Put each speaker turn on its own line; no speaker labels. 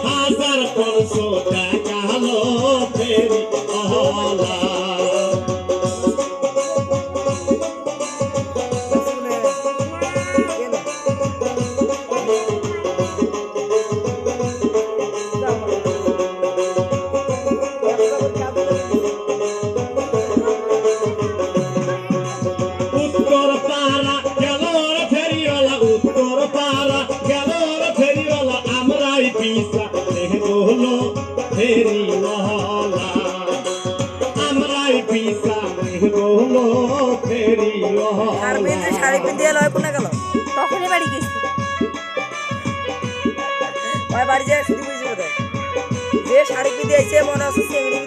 হাজার 500 টাকা লো ফেরি ওয়ালা উত্তর পাড়া গেল রে ফেরিওয়ালা উত্তর পাড়া গেল রে ফেরিওয়ালা আমরাই পিসা হলো ফেরিওয়ালা আমরাই পিসা হলো
আর বেঁধে
ফেরিওয়ালা
শাড়ি পিন্ধিয়ে লয় কোনা গেল তখনই বাড়ি গেছি ওই বাড়ি যায় শুধু বুঝি বোধ যে শাড়ি পিন্ধিয়ে এসে মনে হচ্ছে চিংড়ি